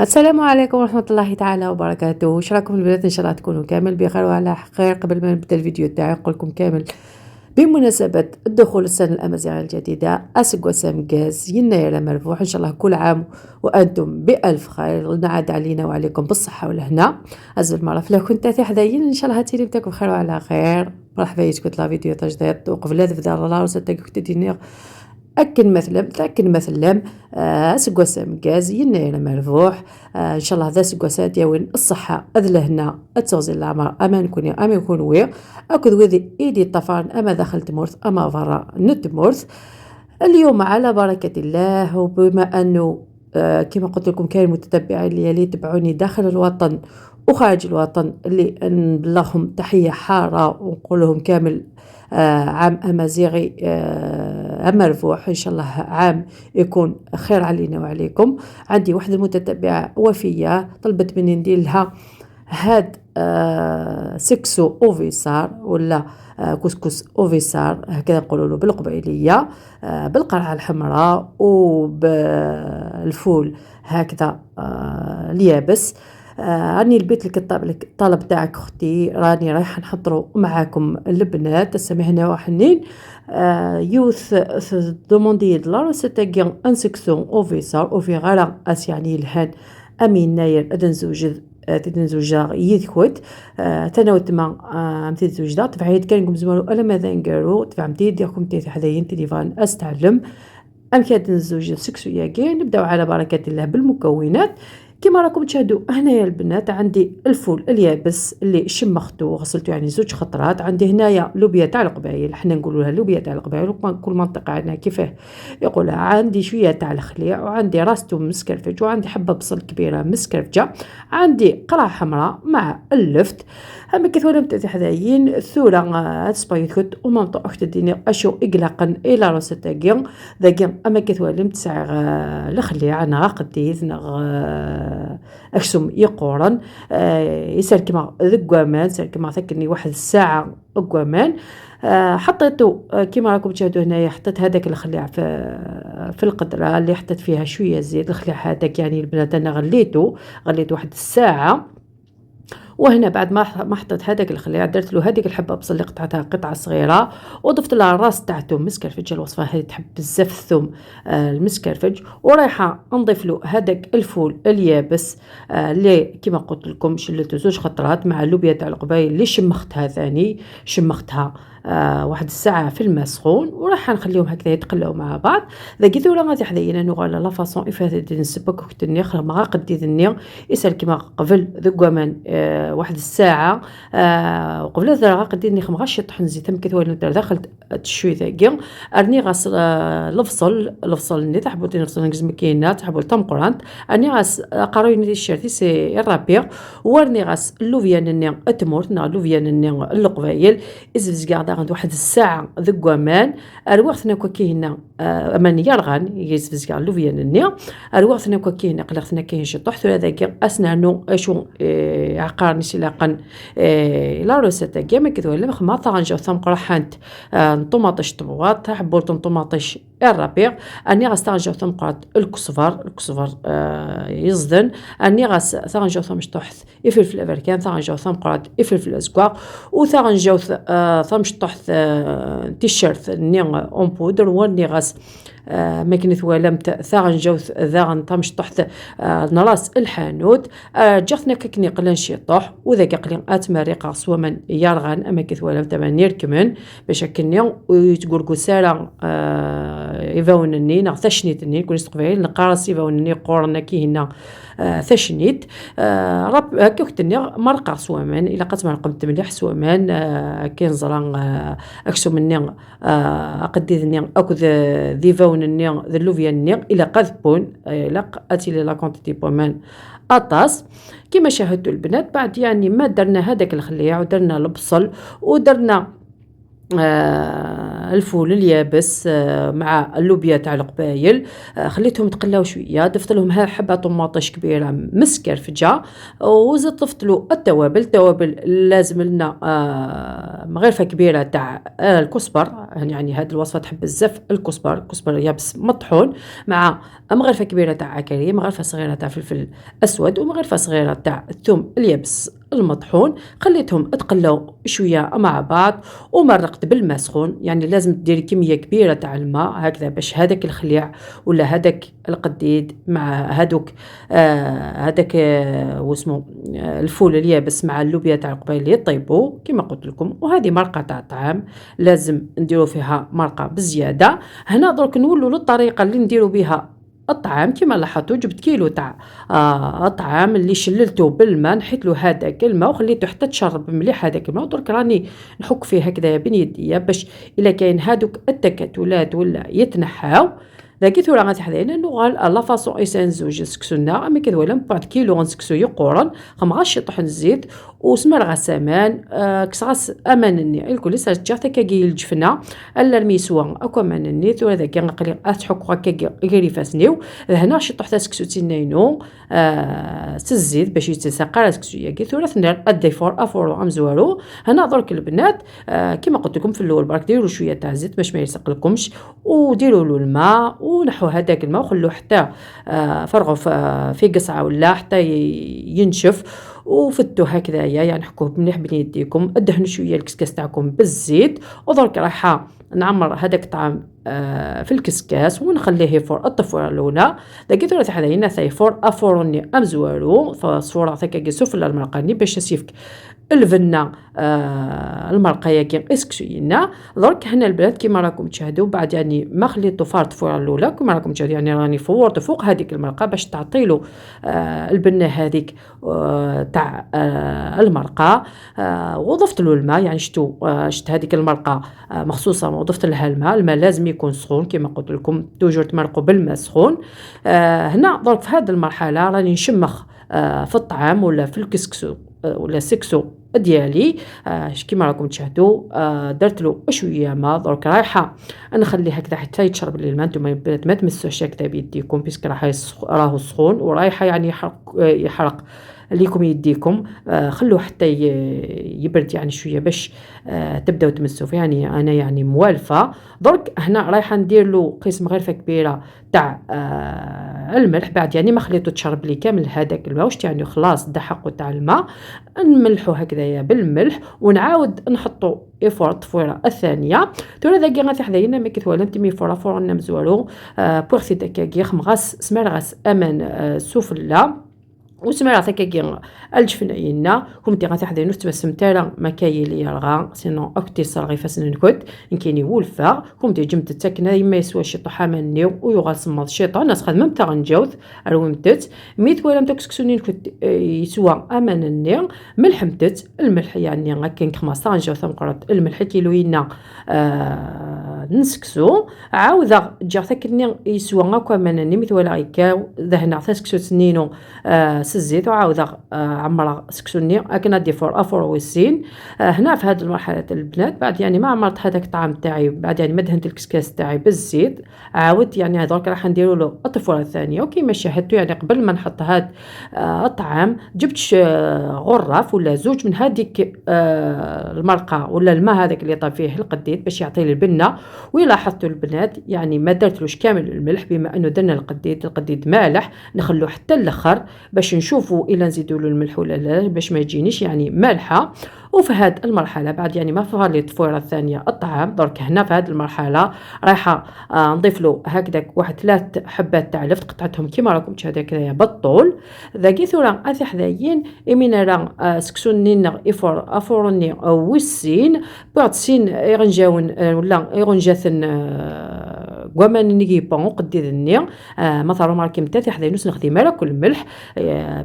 السلام عليكم ورحمة الله تعالى وبركاته. واش راكم البنات؟ ان شاء الله تكونوا كامل بخير وعلى خير. قبل ما نبدا الفيديو تاعي نقول لكم كامل بمناسبة الدخول السنة الأمازيغية الجديدة أسقوا سامكاز يناير مربوح إن شاء الله كل عام وأنتم بألف خير. نعاد علينا وعليكم بالصحة والهنا. أزل المرة فلا كنت تاتي حداين إن شاء الله هاتيلي بتاكم بخير وعلى خير. مرحبا يتكوت لا فيديو تجديد وقبل هذا بدار الله وستاكو تدينيغ أكن مثلا سقوا سامكاز يناير مربوح. ان شاء الله ذا سقوسات دياوين الصحه اذلهنا التوزيع العمر امان يكون وير اكد وذي ايدي الطفران اما دخلت مورث اما برا نتمورث اليوم على بركه الله. وبما انه كما قلت لكم كاين متتبعين اللي يتبعوني داخل الوطن وخارج الوطن اللي نبلغهم تحيه حاره ونقول لهم كامل عام أمازيغي مرفوح إن شاء الله عام يكون خير علينا وعليكم. عندي واحدة المتتبعة وفية طلبت مني ندير لها هاد سكسو أوفيسار ولا كسكس أوفيسار هكذا نقولوا له بالقبيلية، بالقرعة الحمراء وبالفول هكذا اليابس. راني لبيت لك الطلب تاعك اختي، راني رايحه نحضروا معاكم البنات سمعنا وحنين يوث دوموندي دولار ستاكيون ان سكسيون اوفيسار وفي غالا اس يعني الهان امين ناير ادن زوجة يذكوت تناوت مع متي زوجة تفعيد كانكم زمالو الا ماذا نقالو تفهمتي ديالكم تي حداين تليفون استعلم ام كاد زوجة سكسويا كاين. نبداو على بركة الله بالمكونات. كما راكم تشاهدوا هنايا البنات عندي الفول اليابس اللي شمختو وغسلته يعني زوج خطرات. عندي هنايا لوبيا تاع القبايل، حنا نقولوا لها لوبيا تاع القبايل كل منطقه عندنا كيفاه يقولها. عندي شويه تاع الخليع وعندي راس توم مسكرفج وعندي حبه بصل كبيره مسكرفجه. عندي قرعه حمراء مع اللفت. اما كثوره متاع حدايين ثوره سبايكوت ومامطو اخت ديني اشو اقلاقا الى روستاكين ذاكين. اما كثوره متاع الخليع انا قديت اكسم يقورن يسال كما ذكوامان سال كما ثكني واحد الساعه قوامان. حطيتو كما راكم تشاهدوا هنايا حطيت هذاك الخليع في القدره اللي حطيت فيها شويه زيت. الخليع هذاك يعني البنات انا غليته واحد الساعه. وهنا بعد ما حطيت هذاك الخليع درت له هذيك الحبه بصل اللي قطعتها قطعه صغيره وضفت لها الراس تاعته مسكرفج. الوصفه هذه تحب بزاف الثوم المسكرفج. ورايحه نضيف له هذاك الفول اليابس اللي كما قلت لكم شلته زوج خطرات مع اللوبيا تاع القبايل اللي شمختها واحد الساعه في الماء سخون وراح نخليهم هكذا يتقلاو مع بعض. لقيتو لا غادي حداينا نغالا لا فاصون افاتي نسبك وقت النيخ ما قدي النير يسال كما قبل ذكوامان واحد الساعه وقبل هذا قدي النيخ ما غاش يطحن زيت مكثوال ندير داخل تشوي ذاكي ارني غاس الفصل ني تحبوا تنغسل نقز مكينات تحبوا تمقرانت ارني غاس قاروين دي الشرتي سي الرابيغ وارني غاس اللوفيان الني اتمورت نا لوفيان الني القبايل ازفز قاعد عند واحد الساعه ذكوامان اروختنا كاينه اماني يرغان يزفز كاع لوفيان النيا اروختنا كاينه قلقتنا كاين شي طحت هذاك اسنانو اشو عقارني سلاقن لا روسيتا كيما كذا ولا ما طانجو ثم قرحنت طوماطيش طبوات حبوت طوماطيش الربيع اني غاستانجو ثم قرات الكسفر يزدن اني غاس ثانجو ثم شطحت يفلفل الامريكان ثانجو ثم قرات يفلفل الاسكوا وثانجو ثم شطحت تيشيرت ني اون بودر وني غاس ماكنة ولمت ثاغن جوث ذاغن طمش طحت نراس الحانوت جاثنا كني قلن شي طح وذاك قلن اتمريقه سوا من يرغن اما كيث ولمت من يركمن باش كني ويتقول سارة يفاونني نا ثشنيتني كل استقبال نقارس يفاونني قورنا كي هنا ثشنيت رب هكا كنتني مرقه سوا من الا قد مرقمت مليح سوا من كاين زران اكسو مني اقديني اكو ذي فاونني ذلوفيانني الى قذبون الى اتي لا كونتيتي بومان اطاس. كما شاهدتوا البنات بعد يعني ما درنا هذاك الخليع ودرنا البصل ودرنا الفول اليابس مع اللوبيا تاع القبايل، خليتهم يتقلاو شويه، ضفت لهم حبه طماطيش كبيره مسكرفجه، وزدت ضفت له التوابل لازم لنا مغرفه كبيره تاع الكزبر، يعني هذه الوصفه تحب بزاف الكزبر يابس مطحون، مع مغرفه كبيره تاع عكاري، مغرفه صغيره تاع فلفل اسود، ومغرفه صغيره تاع الثوم اليابس المطحون. خليتهم اتقلاو شويه مع بعض، ومرقت بالماء سخون، يعني لازم ديري كميه كبيره تاع الماء هكذا باش هذاك الخليع ولا هذاك القديد مع هذاك واسمو الفول اليابس مع اللوبيا تاع القبيل يطيبوا كما قلت لكم. وهذه مرقه تاع طعام لازم نديروا فيها مرقه بزياده. هنا درك نولوا للطريقه اللي نديروا بها الطعام. كما لاحظتوا جبت كيلو تاع الطعام اللي شللته بالماء، نحيت له هذاك الماء وخليته حتى تشرب مليح هذاك الماء، ودرك راني نحك فيه هكذا بين يديا باش الا كاين هذوك التكتلات ولا يتنحاو. لكن ثورة غتحذينا نغال لا فاصون ايسان زوج سكسونا اما كذا ولا بعد كيلو غنسكسو يقورن خم غاش يطحن الزيت وسمر غسامان كس غاس امانني الكل ساجا تكاكي الجفنه الا الميسوا اكو امانني ثورة ذاك نقلي اتحك هكا غيري فاسنيو هنا شي طحت سكسو تينينو سزيت باش يتساقى سكسو ياكي ثورة ثنر ادي فور افورو ام زوارو. هنا درك البنات كما قلت لكم في الاول برك ديروا شويه تاع زيت باش ما يسقلكمش، وديروا له الماء ونحو هذاك الماء وخلوه حتى فرغوا في قصعه ولا حتى ينشف، وفتوا هكذايا يعني حكوه مليح بين يديكم. ادهنوا شويه الكسكاس تاعكم بالزيت، ودرك رايحه نعمر هذاك الطعام في الكسكاس ونخليه فور الطفوره الاولى. لقيت راه حداينا ثاي فور افورني امزوارو فصوره ثكا سفل المرقاني باش يسيفك الفنه المرقيه كي اسكسينا. درك هنا البنات كيما راكم تشاهدوا بعد يعني ما خليتو فارت فور الاولى كيما راكم تشاهدوا يعني راني فورت فوق هذيك المرقه باش تعطيلو البنه هذيك تاع المرقه. وضفت له الماء يعني شت هذيك المرقه مخصوصه وضفت لها الماء لازم يكون سخون كما قلت لكم توجور تمرقوا بالماء سخون. هنا درك في هذه المرحله راني نشمخ في الطعام ولا في الكسكسو ولا سكسو ديالي كيما راكم تشاهدوا. درت له شويه ماء درك رايحه نخليه هكذا حتى يتشرب لي الماء. نتوما ما تمسوش هكذا بيديكم بيسك راهو سخون ورايحه يعني يحرق ليكم يديكم. خلوه حتى يبرد يعني شويه باش تبداو تمسوا فيه. يعني انا يعني موالفه. درك هنا رايحه ندير له قسم غرفه كبيره تاع الملح بعد يعني ما خليته تشرب لي كامل هذاك الماء واش يعني خلاص دحقوا تاع الماء نملحوا هكذايا بالملح ونعاود نحطوا افور الطفوره الثانيه. ترى ذاك غادي حداينا ما كتوالم تمي فورا نمزوالو بوغسي دكاكي خمغاس سمرغاس امان سفله وسمع عطاك الجفنينا كنتي غتحضري نص تبسم تالا ما كاين لي الغا سينو اكتي صاغي فاسن نكوت نكيني ولفا كنتي جمت تاكنا يما يسوى شي طحا مني ويغال صمد شيطان ناس خدمه تا غنجاوز رومتت ميت ولا متكسكسوني نكوت يسوى امانني ملحمتت الملح يعني غاكين 15 جاو ثمقرط الملح كيلوينا نسكسو عاوده جا ثكني يسوى غاكو امانني ميت ولا غيكاو ذهنا تسكسو سنينو سزيت وعاود عمر سكسوني اكن ادي فور افور ويسين. هنا في هذه المرحله البنات بعد يعني ما عمرت هذاك الطعام تاعي بعد يعني ما دهنت الكسكاس تاعي بالزيت عاود يعني درك راح نديروا له الطفوره الثانيه. وكيما شاهدتوا يعني قبل ما نحط هذا الطعام جبت غرف ولا زوج من هذيك المرقه ولا الماء هذاك اللي طاب فيه القديد باش يعطي لي البنه. ولاحظتوا البنات يعني ما درتلوش كامل الملح بما انه درنا القديد مالح نخلوه حتى الاخر باش نشوفوا إلا نزيدوا له الملح ولا لا باش ما يجينيش يعني مالحه. وفي هذه المرحله بعد يعني ما فيها لي الطفوره الثانيه الطعام درك هنا في هذه المرحله رايحه نضيف له هكذاك واحد 3 حبات تاع لفت قطعتهم كيما راكم تشاهدوا هكذايا بالطول ذاكي ثورا اثي حذايين ايمينا راه سكسونين افورني وسين بعد سين يرنجاون ولا يرنجاثن قوما نيجي بون قديدني مثلا ماركي متاثي حدا نوس نخدي مالا كل ملح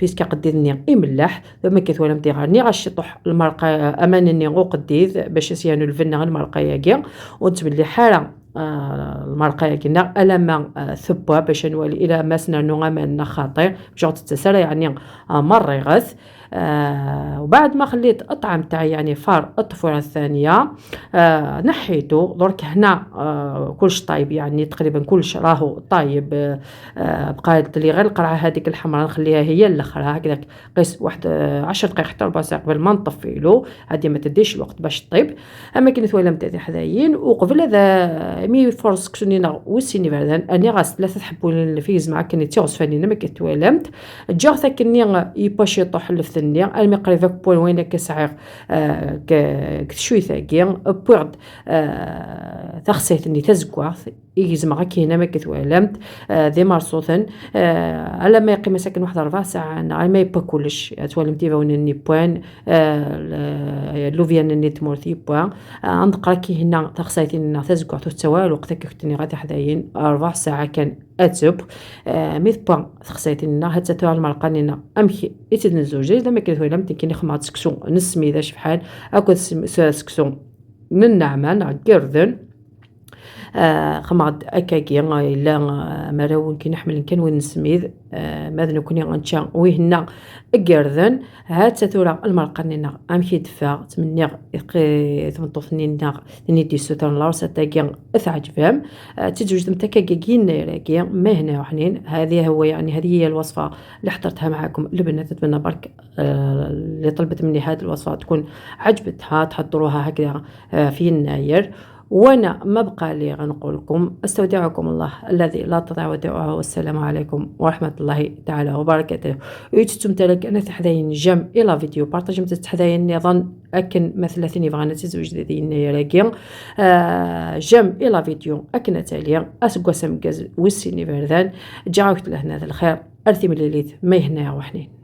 بيسكا قديدني يملح ثم كيث ولا مديغاني غاشطح المرقه امانني غو قديد باش يسيانو الفنه المرقه ياكي وتبلي حاله المرقه ياكينا الما ثبوا باش نولي الى مسنا نغمان خاطر باش تتسرى يعني مر غث. وبعد ما خليت الطعام تاعي يعني فار الطفوله الثانيه نحيته. درك هنا كلش طايب يعني تقريبا كلش راهو طايب. بقات لي غير القرعه هذيك الحمراء نخليها هي الاخرى هكذاك. قيس واحد 10 دقائق حتى ربع ساعه قبل ما نطفيلو، هذه ما تديش الوقت باش طيب. اما كي نتوالم تاعي حدايين وقبل هذا مي فورس كسونينا وسيني بردان اني غاس 3 حبول الفيز مع كني تيوس فاني ما كتوالمت جا ثكني يباشي طوح الفثني المي قريبك بوين وين كسعير كشوي ثاقي بورد تخسيتني تزكواث يجزم كينا ما كتوالمت ذي مرصوثن على ما يقيم ساكن واحد 4 ساعة على ما يبا كلش توالمتي فونني بوين لوفيان ني تمورتي بوين نقرا كي هنا تخسيتني تزكواث تسوال وقتك كنتني غادي حداين 4 ساعة كان اتوب ميث بوان تخسيتني حتى تو المرقانينا امشي اتدن زوجي اذا ما كتوالمت كاين خمات سكسون نسمي ذا شحال اكو سكسون من نعمان قردن خماد أكاكي إلا مراون كي نحمل كان وين نسميذ ماذا نكوني غنشا ويهنا قردن هاد ستورا المرقنينا أمشي دفا تمنيغ ثمنطوثنينا نيدي سوتان لارسا تاقيا أثعجبام تجوج دمتاكاكيين نيراكيا ما هنا وحنين. هذه هو يعني هذه هي الوصفة اللي حضرتها معكم البنات. تتمنى برك اللي طلبت مني هذه الوصفة تكون عجبتها تحضروها هكذا في يناير. وانا ما بقى لي غنقول لكم استودعكم الله الذي لا تضيع ودائعه والسلام عليكم ورحمه الله تعالى وبركاته. يتتم تلك انا تحداين جم الى فيديو بارطاج تحداين نظن اكن مثل ثاني بغانا تزوج دينا يراكي جم الى فيديو اكن تاليا اسقسم جاز وسيني بردان جاوكت له هذا الخير ارثي من الليل ما هنا وحنين.